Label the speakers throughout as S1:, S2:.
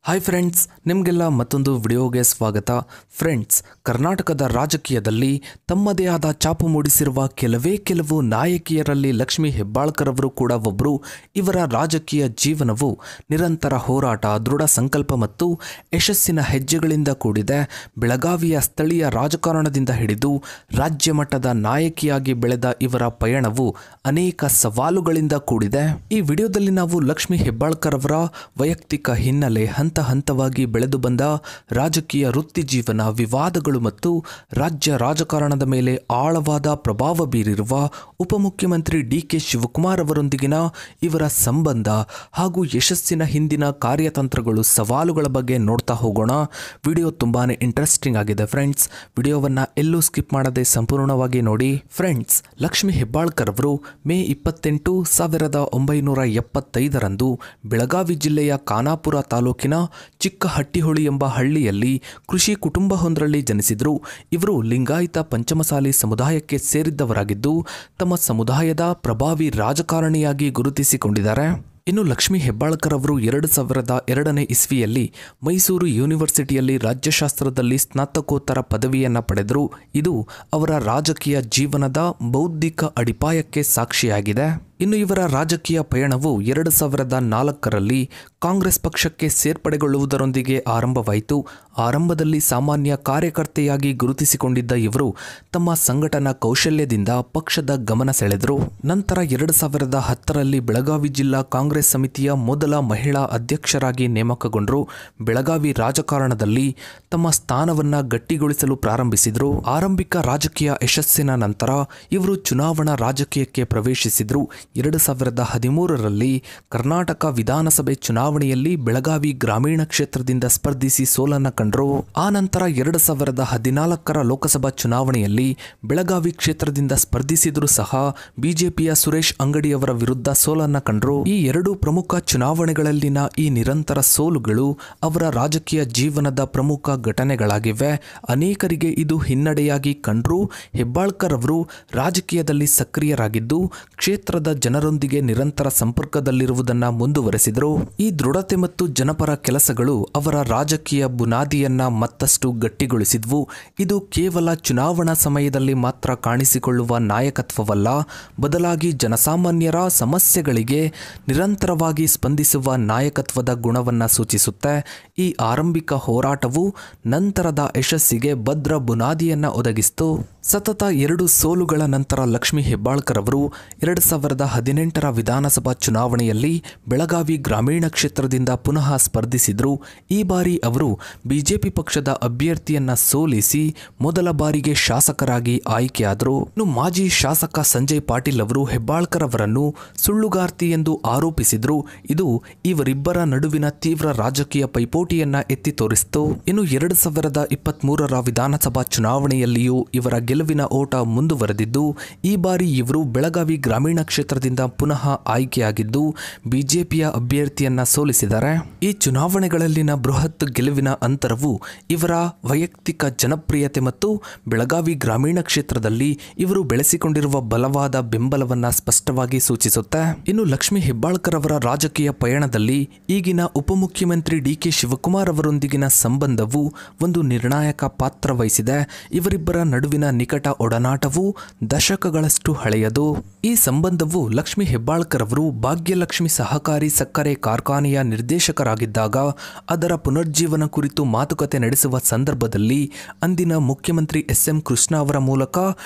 S1: Hi friends, ನಿಮಗೆಲ್ಲ ಮತ್ತೊಂದು ವಿಡಿಯೋಗೆ ಸ್ವಾಗತ. ಫ್ರೆಂಡ್ಸ್, ಕರ್ನಾಟಕದ ರಾಜಕೀಯದಲ್ಲಿ ತಮ್ಮದೇ ಆದ ಛಾಪು ಮೂಡಿಸಿರುವ ಕೆಲವು ನಾಯಕಿಯರಲ್ಲಿ ಲಕ್ಷ್ಮೀ ಹೆಬ್ಬಾಳ್ಕರ್ ಅವರು ಕೂಡ ಒಬ್ಬರು. ಇವರ ರಾಜಕೀಯ ಜೀವನವು ನಿರಂತರ ಹೋರಾಟ, ದೃಢ ಸಂಕಲ್ಪ ಮತ್ತು ಯಶಸ್ಸಿನ ಹೆಜ್ಜೆಗಳಿಂದ ಕೂಡಿದೆ. ಬೆಳಗಾವಿಯ ಸ್ಥಳೀಯ ರಾಜಕಾರಣದಿಂದ ಹಿಡಿದು ರಾಜ್ಯ ಮಟ್ಟದ ನಾಯಕಿಯಾಗಿ ಬೆಳೆದ ಇವರ ಪಯಣವು ಅನೇಕ ಸವಾಲುಗಳಿಂದ ಕೂಡಿದೆ. ಈ ವಿಡಿಯೋದಲ್ಲಿ ನಾವು ಲಕ್ಷ್ಮೀ ಹೆಬ್ಬಾಳ್ಕರ್ ಅವರ ವೈಯಕ್ತಿಕ ಹಿನ್ನೆಲೆ, ಹಂತವಾಗಿ ಬೆಳೆದು ಬಂದ ರಾಜಕೀಯ ವೃತ್ತಿ ಜೀವನ, ವಿವಾದಗಳು ಮತ್ತು ರಾಜ್ಯ ರಾಜಕಾರಣದ ಮೇಲೆ ಆಳವಾದ ಪ್ರಭಾವ ಬೀರಿರುವ ಉಪಮುಖ್ಯಮಂತ್ರಿ ಡಿ.ಕೆ. ಶಿವಕುಮಾರ್ ಅವರೊಂದಿಗಿನ ಇವರ ಸಂಬಂಧ ಹಾಗೂ ಯಶಸ್ಸಿನ ಹಿಂದಿನ ಕಾರ್ಯತಂತ್ರಗಳು, ಸವಾಲುಗಳ ಬಗ್ಗೆ ನೋಡ್ತಾ ಹೋಗೋಣ. ವಿಡಿಯೋ ತುಂಬಾನೇ ಇಂಟ್ರೆಸ್ಟಿಂಗ್ ಆಗಿದೆ ಫ್ರೆಂಡ್ಸ್. ವಿಡಿಯೋವನ್ನ ಎಲ್ಲೂ ಸ್ಕಿಪ್ ಮಾಡದೆ ಸಂಪೂರ್ಣವಾಗಿ ನೋಡಿ. ಫ್ರೆಂಡ್ಸ್, ಲಕ್ಷ್ಮೀ ಹೆಬ್ಬಾಳ್ಕರ್ ಅವರು ಮೇ 28, 1975ರಂದು ಬೆಳಗಾವಿ ಜಿಲ್ಲೆಯ ಖಾನಾಪುರ ತಾಲೂಕಿನ ಚಿಕ್ಕಹಟ್ಟಿಹೊಳಿ ಎಂಬ ಹಳ್ಳಿಯಲ್ಲಿ ಕೃಷಿ ಕುಟುಂಬವೊಂದರಲ್ಲಿ ಜನಿಸಿದರು. ಇವರು ಲಿಂಗಾಯತ ಪಂಚಮಸಾಲಿ ಸಮುದಾಯಕ್ಕೆ ಸೇರಿದ್ದವರಾಗಿದ್ದು ತಮ್ಮ ಸಮುದಾಯದ ಪ್ರಭಾವಿ ರಾಜಕಾರಣಿಯಾಗಿ ಗುರುತಿಸಿಕೊಂಡಿದ್ದಾರೆ. ಇನ್ನು ಲಕ್ಷ್ಮೀ ಹೆಬ್ಬಾಳ್ಕರ್ ಅವರು 2002ನೇ ಇಸ್ವಿಯಲ್ಲಿ ಮೈಸೂರು ಯೂನಿವರ್ಸಿಟಿಯಲ್ಲಿ ರಾಜ್ಯಶಾಸ್ತ್ರದಲ್ಲಿ ಸ್ನಾತಕೋತ್ತರ ಪದವಿಯನ್ನು ಪಡೆದರು. ಇದು ಅವರ ರಾಜಕೀಯ ಜೀವನದ ಬೌದ್ಧಿಕ ಅಡಿಪಾಯಕ್ಕೆ ಸಾಕ್ಷಿಯಾಗಿದೆ. ಇನ್ನು ಇವರ ರಾಜಕೀಯ ಪಯಣವು 2004ರಲ್ಲಿ ಕಾಂಗ್ರೆಸ್ ಪಕ್ಷಕ್ಕೆ ಸೇರ್ಪಡೆಗೊಳ್ಳುವುದರೊಂದಿಗೆ ಆರಂಭವಾಯಿತು. ಆರಂಭದಲ್ಲಿ ಸಾಮಾನ್ಯ ಕಾರ್ಯಕರ್ತೆಯಾಗಿ ಗುರುತಿಸಿಕೊಂಡಿದ್ದ ಇವರು ತಮ್ಮ ಸಂಘಟನಾ ಕೌಶಲ್ಯದಿಂದ ಪಕ್ಷದ ಗಮನ ಸೆಳೆದರು. ನಂತರ 2010ರಲ್ಲಿ ಬೆಳಗಾವಿ ಜಿಲ್ಲಾ ಕಾಂಗ್ರೆಸ್ ಸಮಿತಿಯ ಮೊದಲ ಮಹಿಳಾ ಅಧ್ಯಕ್ಷರಾಗಿ ನೇಮಕಗೊಂಡರು. ಬೆಳಗಾವಿ ರಾಜಕಾರಣದಲ್ಲಿ ತಮ್ಮ ಸ್ಥಾನವನ್ನ ಗಟ್ಟಿಗೊಳಿಸಲು ಪ್ರಾರಂಭಿಸಿದರು. ಆರಂಭಿಕ ರಾಜಕೀಯ ಯಶಸ್ಸಿನ ನಂತರ ಇವರು ಚುನಾವಣಾ ರಾಜಕೀಯಕ್ಕೆ ಪ್ರವೇಶಿಸಿದರು. 2013ರಲ್ಲಿ ಕರ್ನಾಟಕ ವಿಧಾನಸಭೆ ಚುನಾವಣೆಯಲ್ಲಿ ಬೆಳಗಾವಿ ಗ್ರಾಮೀಣ ಕ್ಷೇತ್ರದಿಂದ ಸ್ಪರ್ಧಿಸಿ ಸೋಲನ್ನ ಕಂಡರು. ಆ ನಂತರ 2014ರ ಲೋಕಸಭಾ ಚುನಾವಣೆಯಲ್ಲಿ ಬೆಳಗಾವಿ ಕ್ಷೇತ್ರದಿಂದ ಸ್ಪರ್ಧಿಸಿದರೂ ಸಹ ಬಿಜೆಪಿಯ ಸುರೇಶ್ ಅಂಗಡಿ ಅವರ ವಿರುದ್ಧ ಸೋಲನ್ನ ಕಂಡರು. ಈ ಎರಡು ಪ್ರಮುಖ ಚುನಾವಣೆಗಳಲ್ಲಿನ ಈ ನಿರಂತರ ಸೋಲುಗಳು ಅವರ ರಾಜಕೀಯ ಜೀವನದ ಪ್ರಮುಖ ಘಟನೆಗಳಾಗಿವೆ. ಅನೇಕರಿಗೆ ಇದು ಹಿನ್ನಡೆಯಾಗಿ ಕಂಡರೂ ಹೆಬ್ಬಾಳ್ಕರ್ ಅವರು ರಾಜಕೀಯದಲ್ಲಿ ಸಕ್ರಿಯರಾಗಿದ್ದು ಕ್ಷೇತ್ರದ ಜನರೊಂದಿಗೆ ನಿರಂತರ ಸಂಪರ್ಕದಲ್ಲಿರುವುದನ್ನು ಮುಂದುವರೆಸಿದರು. ಈ ದೃಢತೆ ಮತ್ತು ಜನಪರ ಕೆಲಸಗಳು ಅವರ ರಾಜಕೀಯ ಬುನಾದಿಯನ್ನ ಮತ್ತಷ್ಟು ಗಟ್ಟಿಗೊಳಿಸಿದ್ವು. ಇದು ಕೇವಲ ಚುನಾವಣಾ ಸಮಯದಲ್ಲಿ ಮಾತ್ರ ಕಾಣಿಸಿಕೊಳ್ಳುವ ನಾಯಕತ್ವವಲ್ಲ, ಬದಲಾಗಿ ಜನಸಾಮಾನ್ಯರ ಸಮಸ್ಯೆಗಳಿಗೆ ನಿರಂತರವಾಗಿ ಸ್ಪಂದಿಸುವ ನಾಯಕತ್ವದ ಗುಣವನ್ನ ಸೂಚಿಸುತ್ತೆ. ಈ ಆರಂಭಿಕ ಹೋರಾಟವು ನಂತರದ ಯಶಸ್ಸಿಗೆ ಭದ್ರ ಬುನಾದಿಯನ್ನ ಒದಗಿಸಿತು. ಸತತ 2 ಸೋಲುಗಳ ನಂತರ ಲಕ್ಷ್ಮೀ ಹೆಬ್ಬಾಳ್ಕರ್ ಅವರು 2018ರ ವಿಧಾನಸಭಾ ಚುನಾವಣೆಯಲ್ಲಿ ಬೆಳಗಾವಿ ಗ್ರಾಮೀಣ ಕ್ಷೇತ್ರದಿಂದ ಪುನಃ ಸ್ಪರ್ಧಿಸಿದರು. ಈ ಬಾರಿ ಅವರು ಬಿಜೆಪಿ ಪಕ್ಷದ ಅಭ್ಯರ್ಥಿಯನ್ನ ಸೋಲಿಸಿ ಮೊದಲ ಬಾರಿಗೆ ಶಾಸಕರಾಗಿ ಆಯ್ಕೆಯಾದರು. ಇನ್ನು ಮಾಜಿ ಶಾಸಕ ಸಂಜಯ್ ಪಾಟೀಲ್ ಅವರು ಹೆಬ್ಬಾಳ್ಕರ್ ಅವರನ್ನು ಸುಳ್ಳುಗಾರ್ತಿ ಎಂದು ಆರೋಪಿಸಿದರು. ಇದು ಇವರಿಬ್ಬರ ನಡುವಿನ ತೀವ್ರ ರಾಜಕೀಯ ಪೈಪೋಟಿಯನ್ನ ಎತ್ತಿ ತೋರಿಸಿತು. ಇನ್ನು 2023ರ ವಿಧಾನಸಭಾ ಚುನಾವಣೆಯಲ್ಲಿಯೂ ಇವರ ಗೆಲುವಿನ ಓಟ ಮುಂದುವರೆದಿದ್ದು ಈ ಬಾರಿ ಇವರು ಬೆಳಗಾವಿ ಗ್ರಾಮೀಣ ಕ್ಷೇತ್ರದಿಂದ ಪುನಃ ಆಯ್ಕೆಯಾಗಿದ್ದು ಬಿಜೆಪಿಯ ಅಭ್ಯರ್ಥಿಯನ್ನ ಸೋಲಿಸಿದ್ದಾರೆ. ಈ ಚುನಾವಣೆಗಳಲ್ಲಿನ ಬೃಹತ್ ಗೆಲುವಿನ ಅಂತರವು ಇವರ ವೈಯಕ್ತಿಕ ಜನಪ್ರಿಯತೆ ಮತ್ತು ಬೆಳಗಾವಿ ಗ್ರಾಮೀಣ ಕ್ಷೇತ್ರದಲ್ಲಿ ಇವರು ಬೆಳೆಸಿಕೊಂಡಿರುವ ಬಲವಾದ ಬೆಂಬಲವನ್ನ ಸ್ಪಷ್ಟವಾಗಿ ಸೂಚಿಸುತ್ತೆ. ಇನ್ನು ಲಕ್ಷ್ಮೀ ಹೆಬ್ಬಾಳ್ಕರ್ ಅವರ ರಾಜಕೀಯ ಪಯಣದಲ್ಲಿ ಈಗಿನ ಉಪಮುಖ್ಯಮಂತ್ರಿ ಡಿ.ಕೆ. ಶಿವಕುಮಾರ್ ಅವರೊಂದಿಗಿನ ಸಂಬಂಧವು ಒಂದು ನಿರ್ಣಾಯಕ ಪಾತ್ರ ವಹಿಸಿದೆ. ಇವರಿಬ್ಬರ ನಡುವಿನ ನಿಕಟ ಒಡನಾಟವು ದಶಕಗಳಷ್ಟು ಹಳೆಯದು. ಈ ಸಂಬಂಧವು ಲಕ್ಷ್ಮೀ ಹೆಬ್ಬಾಳ್ಕರ್ ಅವರು ಭಾಗ್ಯಲಕ್ಷ್ಮಿ ಸಹಕಾರಿ ಸಕ್ಕರೆ ಕಾರ್ಖಾನೆಯ ನಿರ್ದೇಶಕರಾಗಿದ್ದಾಗ ಅದರ ಪುನರ್ಜೀವನ ಕುರಿತು ಮಾತುಕತೆ ನಡೆಸುವ ಸಂದರ್ಭದಲ್ಲಿ ಅಂದಿನ ಮುಖ್ಯಮಂತ್ರಿ ಎಸ್.ಎಂ. ಕೃಷ್ಣ ಅವರ ಮೂಲಕ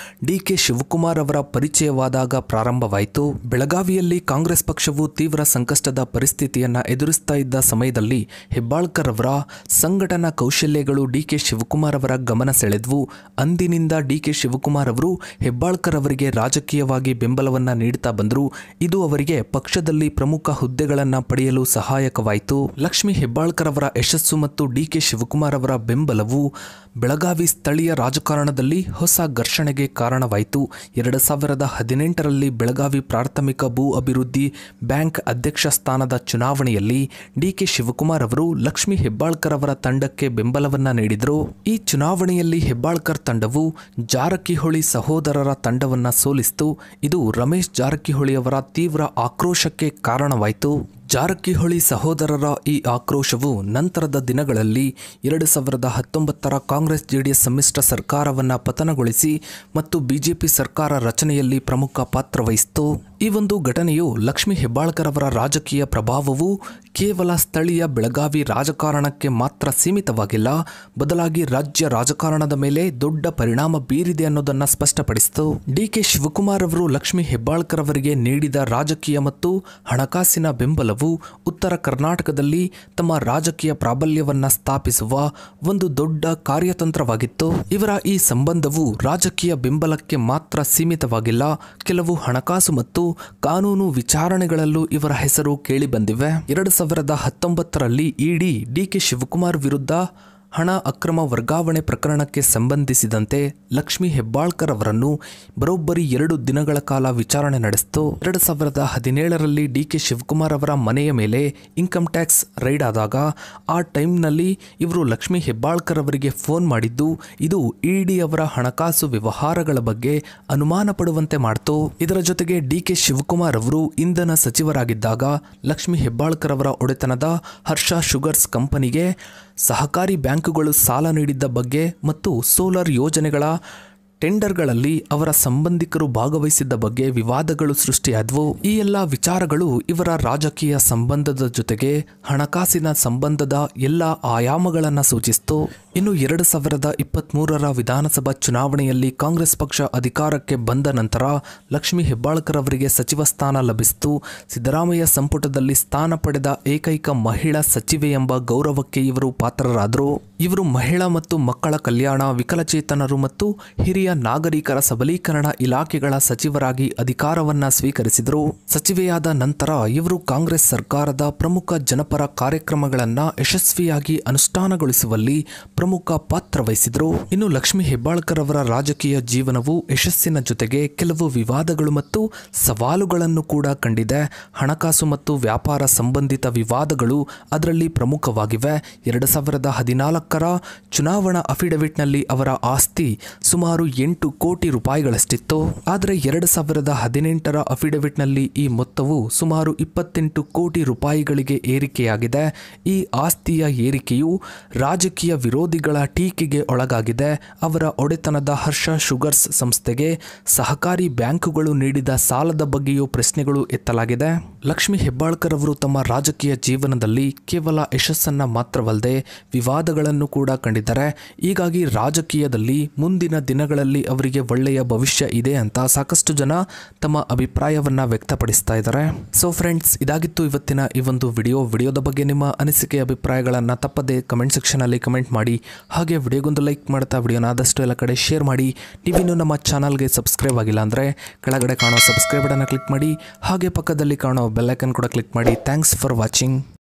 S1: ಡಿ.ಕೆ. ಶಿವಕುಮಾರ್ ಅವರ ಪರಿಚಯವಾದಾಗ ಪ್ರಾರಂಭವಾಯಿತು. ಬೆಳಗಾವಿಯಲ್ಲಿ ಕಾಂಗ್ರೆಸ್ ಪಕ್ಷವು ತೀವ್ರ ಸಂಕಷ್ಟದ ಪರಿಸ್ಥಿತಿಯನ್ನ ಎದುರಿಸ್ತಾ ಇದ್ದ ಸಮಯದಲ್ಲಿ ಹೆಬ್ಬಾಳ್ಕರ್ ಅವರ ಸಂಘಟನಾ ಕೌಶಲ್ಯಗಳು ಡಿ.ಕೆ. ಶಿವಕುಮಾರ್ ಅವರ ಗಮನ ಸೆಳೆದ್ವು. ಅಂದಿನಿಂದ ಡಿ.ಕೆ. ಶಿವಕುಮಾರ್ ಅವರು ಹೆಬ್ಬಾಳ್ಕರ್ ಅವರಿಗೆ ರಾಜಕೀಯವಾಗಿ ಬೆಂಬಲವನ್ನ ನೀಡುತ್ತಾ ಬಂದರು. ಇದು ಅವರಿಗೆ ಪಕ್ಷದಲ್ಲಿ ಪ್ರಮುಖ ಹುದ್ದೆಗಳನ್ನು ಪಡೆಯಲು ಸಹಾಯಕವಾಯಿತು. ಲಕ್ಷ್ಮೀ ಹೆಬ್ಬಾಳ್ಕರ್ ಅವರ ಯಶಸ್ಸು ಮತ್ತು ಡಿ.ಕೆ. ಶಿವಕುಮಾರ್ ಅವರ ಬೆಂಬಲವು ಬೆಳಗಾವಿ ಸ್ಥಳೀಯ ರಾಜಕಾರಣದಲ್ಲಿ ಹೊಸ ಘರ್ಷಣೆಗೆ ಕಾರಣವಾಯಿತು. 2018ರಲ್ಲಿ ಬೆಳಗಾವಿ ಪ್ರಾಥಮಿಕ ಭೂ ಅಭಿವೃದ್ಧಿ ಬ್ಯಾಂಕ್ ಅಧ್ಯಕ್ಷ ಸ್ಥಾನದ ಚುನಾವಣೆಯಲ್ಲಿ ಡಿ.ಕೆ. ಶಿವಕುಮಾರ್ ಅವರು ಲಕ್ಷ್ಮೀ ಹೆಬ್ಬಾಳ್ಕರ್ ಅವರ ತಂಡಕ್ಕೆ ಬೆಂಬಲವನ್ನ ನೀಡಿದರು. ಈ ಚುನಾವಣೆಯಲ್ಲಿ ಹೆಬ್ಬಾಳ್ಕರ್ ತಂಡವು ಜಾರಕಿಹೊಳಿ ಸಹೋದರರ ತಂಡವನ್ನ ಸೋಲಿಸಿತು. ಇದು ರಮೇಶ್ ಜಾರಕಿಹೊಳಿ ಅವರ ತೀವ್ರ ಆಕ್ರೋಶಕ್ಕೆ ಕಾರಣವಾಯಿತು. ಜಾರಕಿಹೊಳಿ ಸಹೋದರರ ಈ ಆಕ್ರೋಶವು ನಂತರದ ದಿನಗಳಲ್ಲಿ 2019ರ ಕಾಂಗ್ರೆಸ್ ಜೆಡಿಎಸ್ ಸಮ್ಮಿಶ್ರ ಸರ್ಕಾರವನ್ನು ಪತನಗೊಳಿಸಿ ಮತ್ತು ಬಿಜೆಪಿ ಸರ್ಕಾರ ರಚನೆಯಲ್ಲಿ ಪ್ರಮುಖ ಪಾತ್ರ ವಹಿಸಿತು. ಈ ಒಂದು ಘಟನೆಯು ಲಕ್ಷ್ಮೀ ಹೆಬ್ಬಾಳ್ಕರ್ ಅವರ ರಾಜಕೀಯ ಪ್ರಭಾವವು ಕೇವಲ ಸ್ಥಳೀಯ ಬೆಳಗಾವಿ ರಾಜಕಾರಣಕ್ಕೆ ಮಾತ್ರ ಸೀಮಿತವಾಗಿಲ್ಲ, ಬದಲಾಗಿ ರಾಜ್ಯ ರಾಜಕಾರಣದ ಮೇಲೆ ದೊಡ್ಡ ಪರಿಣಾಮ ಬೀರಿದೆ ಅನ್ನೋದನ್ನು ಸ್ಪಷ್ಟಪಡಿಸಿತು. ಡಿ.ಕೆ. ಶಿವಕುಮಾರ್ ಅವರು ಲಕ್ಷ್ಮೀ ಹೆಬ್ಬಾಳ್ಕರ್ ಅವರಿಗೆ ನೀಡಿದ ರಾಜಕೀಯ ಮತ್ತು ಹಣಕಾಸಿನ ಬೆಂಬಲವು ಉತ್ತರ ಕರ್ನಾಟಕದಲ್ಲಿ ತಮ್ಮ ರಾಜಕೀಯ ಪ್ರಾಬಲ್ಯವನ್ನು ಸ್ಥಾಪಿಸುವ ಒಂದು ದೊಡ್ಡ ಕಾರ್ಯತಂತ್ರವಾಗಿತ್ತು. ಇವರ ಈ ಸಂಬಂಧವು ರಾಜಕೀಯ ಬೆಂಬಲಕ್ಕೆ ಮಾತ್ರ ಸೀಮಿತವಾಗಿಲ್ಲ, ಕೆಲವು ಹಣಕಾಸು ಮತ್ತು ಕಾನೂನು ವಿಚಾರಣೆಗಳಲ್ಲೂ ಇವರ ಹೆಸರು ಕೇಳಿಬಂದಿವೆ. 2019ರಲ್ಲಿ ಇಡಿ ಡಿ.ಕೆ. ಶಿವಕುಮಾರ್ ವಿರುದ್ಧ ಹಣ ಅಕ್ರಮ ವರ್ಗಾವಣೆ ಪ್ರಕರಣಕ್ಕೆ ಸಂಬಂಧಿಸಿದಂತೆ ಲಕ್ಷ್ಮೀ ಹೆಬ್ಬಾಳ್ಕರ್ ಅವರನ್ನು ಬರೋಬ್ಬರಿ 2 ದಿನಗಳ ಕಾಲ ವಿಚಾರಣೆ ನಡೆಸಿತು. 2017ರಲ್ಲಿ ಡಿ.ಕೆ. ಶಿವಕುಮಾರ್ ಅವರ ಮನೆಯ ಮೇಲೆ ಇನ್ಕಮ್ ಟ್ಯಾಕ್ಸ್ ರೈಡ್ ಆದಾಗ ಆ ಟೈಮ್ನಲ್ಲಿ ಇವರು ಲಕ್ಷ್ಮೀ ಹೆಬ್ಬಾಳ್ಕರ್ ಅವರಿಗೆ ಫೋನ್ ಮಾಡಿದ್ದು ಇದು ಇಡಿ ಅವರ ಹಣಕಾಸು ವ್ಯವಹಾರಗಳ ಬಗ್ಗೆ ಅನುಮಾನ ಪಡುವಂತೆ ಮಾಡಿತು. ಇದರ ಜೊತೆಗೆ ಡಿ.ಕೆ. ಶಿವಕುಮಾರ್ ಅವರು ಇಂಧನ ಸಚಿವರಾಗಿದ್ದಾಗ ಲಕ್ಷ್ಮೀ ಹೆಬ್ಬಾಳ್ಕರ್ ಅವರ ಒಡೆತನದ ಹರ್ಷ ಶುಗರ್ಸ್ ಕಂಪನಿಗೆ ಸಹಕಾರಿ ಬ್ಯಾಂಕುಗಳು ಸಾಲ ನೀಡಿದ್ದ ಬಗ್ಗೆ ಮತ್ತು ಸೋಲಾರ್ ಯೋಜನೆಗಳ ಟೆಂಡರ್ಗಳಲ್ಲಿ ಅವರ ಸಂಬಂಧಿಕರು ಭಾಗವಹಿಸಿದ್ದ ಬಗ್ಗೆ ವಿವಾದಗಳು ಸೃಷ್ಟಿಯಾದವು. ಈ ಎಲ್ಲ ವಿಚಾರಗಳು ಇವರ ರಾಜಕೀಯ ಸಂಬಂಧದ ಜೊತೆಗೆ ಹಣಕಾಸಿನ ಸಂಬಂಧದ ಎಲ್ಲ ಆಯಾಮಗಳನ್ನು ಸೂಚಿಸಿತು. ಇನ್ನು 2023ರ ವಿಧಾನಸಭಾ ಚುನಾವಣೆಯಲ್ಲಿ ಕಾಂಗ್ರೆಸ್ ಪಕ್ಷ ಅಧಿಕಾರಕ್ಕೆ ಬಂದ ನಂತರ ಲಕ್ಷ್ಮೀ ಹೆಬ್ಬಾಳ್ಕರ್ ಅವರಿಗೆ ಸಚಿವ ಸ್ಥಾನ ಲಭಿಸಿತು. ಸಿದ್ದರಾಮಯ್ಯ ಸಂಪುಟದಲ್ಲಿ ಸ್ಥಾನ ಪಡೆದ ಏಕೈಕ ಮಹಿಳಾ ಸಚಿವೆ ಎಂಬ ಗೌರವಕ್ಕೆ ಇವರು ಪಾತ್ರರಾದರು. ಇವರು ಮಹಿಳಾ ಮತ್ತು ಮಕ್ಕಳ ಕಲ್ಯಾಣ, ವಿಕಲಚೇತನರು ಮತ್ತು ಹಿರಿಯ ನಾಗರಿಕರ ಸಬಲೀಕರಣ ಇಲಾಖೆಗಳ ಸಚಿವರಾಗಿ ಅಧಿಕಾರವನ್ನ ಸ್ವೀಕರಿಸಿದರು. ಸಚಿವೆಯಾದ ನಂತರ ಇವರು ಕಾಂಗ್ರೆಸ್ ಸರ್ಕಾರದ ಪ್ರಮುಖ ಜನಪರ ಕಾರ್ಯಕ್ರಮಗಳನ್ನು ಯಶಸ್ವಿಯಾಗಿ ಅನುಷ್ಠಾನಗೊಳಿಸುವಲ್ಲಿ ಪ್ರಮುಖ ಪಾತ್ರ ವಹಿಸಿದರು. ಇನ್ನು ಲಕ್ಷ್ಮೀ ಹೆಬ್ಬಾಳ್ಕರ್ ಅವರ ರಾಜಕೀಯ ಜೀವನವು ಯಶಸ್ಸಿನ ಜೊತೆಗೆ ಕೆಲವು ವಿವಾದಗಳು ಮತ್ತು ಸವಾಲುಗಳನ್ನು ಕೂಡ ಕಂಡಿದೆ. ಹಣಕಾಸು ಮತ್ತು ವ್ಯಾಪಾರ ಸಂಬಂಧಿತ ವಿವಾದಗಳು ಅದರಲ್ಲಿ ಪ್ರಮುಖವಾಗಿವೆ. 2014ರ ಚುನಾವಣಾ ಅಫಿಡವಿಟ್ನಲ್ಲಿ ಅವರ ಆಸ್ತಿ ಸುಮಾರು 8 ಕೋಟಿ ರೂಪಾಯಿಗಳಷ್ಟಿತ್ತು. ಆದರೆ 2018ರ ಅಫಿಡವಿಟ್ನಲ್ಲಿ ಈ ಮೊತ್ತವು ಸುಮಾರು 28 ಕೋಟಿ ರೂಪಾಯಿಗಳಿಗೆ ಏರಿಕೆಯಾಗಿದೆ. ಈ ಆಸ್ತಿಯ ಏರಿಕೆಯು ರಾಜಕೀಯ ವಿರೋಧಿಗಳ ಟೀಕೆಗೆ ಒಳಗಾಗಿದೆ. ಅವರ ಒಡೆತನದ ಹರ್ಷ ಶುಗರ್ಸ್ ಸಂಸ್ಥೆಗೆ ಸಹಕಾರಿ ಬ್ಯಾಂಕುಗಳು ನೀಡಿದ ಸಾಲದ ಬಗ್ಗೆಯೂ ಪ್ರಶ್ನೆಗಳು ಎತ್ತಲಾಗಿದೆ. ಲಕ್ಷ್ಮೀ ಹೆಬ್ಬಾಳ್ಕರ್ ಅವರು ತಮ್ಮ ರಾಜಕೀಯ ಜೀವನದಲ್ಲಿ ಕೇವಲ ಯಶಸ್ಸನ್ನ ಮಾತ್ರವಲ್ಲದೆ ವಿವಾದಗಳನ್ನು ಕೂಡ ಕಂಡಿದ್ದಾರೆ. ಹೀಗಾಗಿ ರಾಜಕೀಯದಲ್ಲಿ ಮುಂದಿನ ದಿನಗಳಲ್ಲಿ ಅವರಿಗೆ ಒಳ್ಳೆಯ ಭವಿಷ್ಯ ಇದೆ ಅಂತ ಸಾಕಷ್ಟು ಜನ ತಮ್ಮ ಅಭಿಪ್ರಾಯವನ್ನ ವ್ಯಕ್ತಪಡಿಸ್ತಾ ಇದ್ದಾರೆ. ಸೊ ಫ್ರೆಂಡ್ಸ್, ಇದಾಗಿತ್ತು ಇವತ್ತಿನ ಈ ಒಂದು ವಿಡಿಯೋದ ಬಗ್ಗೆ ನಿಮ್ಮ ಅನಿಸಿಕೆ ಅಭಿಪ್ರಾಯಗಳನ್ನು ತಪ್ಪದೆ ಕಮೆಂಟ್ ಸೆಕ್ಷನ್ ಅಲ್ಲಿ ಕಮೆಂಟ್ ಮಾಡಿ. ಹಾಗೆ ವಿಡಿಯೋಗೊಂದು ಲೈಕ್ ಮಾಡ್ತಾ ವಿಡಿಯೋನ ಆದಷ್ಟು ಎಲ್ಲ ಕಡೆ ಶೇರ್ ಮಾಡಿ. ನೀವಿನ್ನೂ ನಮ್ಮ ಚಾನಲ್ಗೆ ಸಬ್ಸ್ಕ್ರೈಬ್ ಆಗಿಲ್ಲ ಅಂದರೆ ಕೆಳಗಡೆ ಕಾಣೋ ಸಬ್ಸ್ಕ್ರೈಬ್ ಬಟನ್ನ ಕ್ಲಿಕ್ ಮಾಡಿ. ಹಾಗೆ ಪಕ್ಕದಲ್ಲಿ ಕಾಣೋ ಬೆಲ್ ಐಕನ್ ಕೂಡ ಕ್ಲಿಕ್ ಮಾಡಿ. Thanks for watching.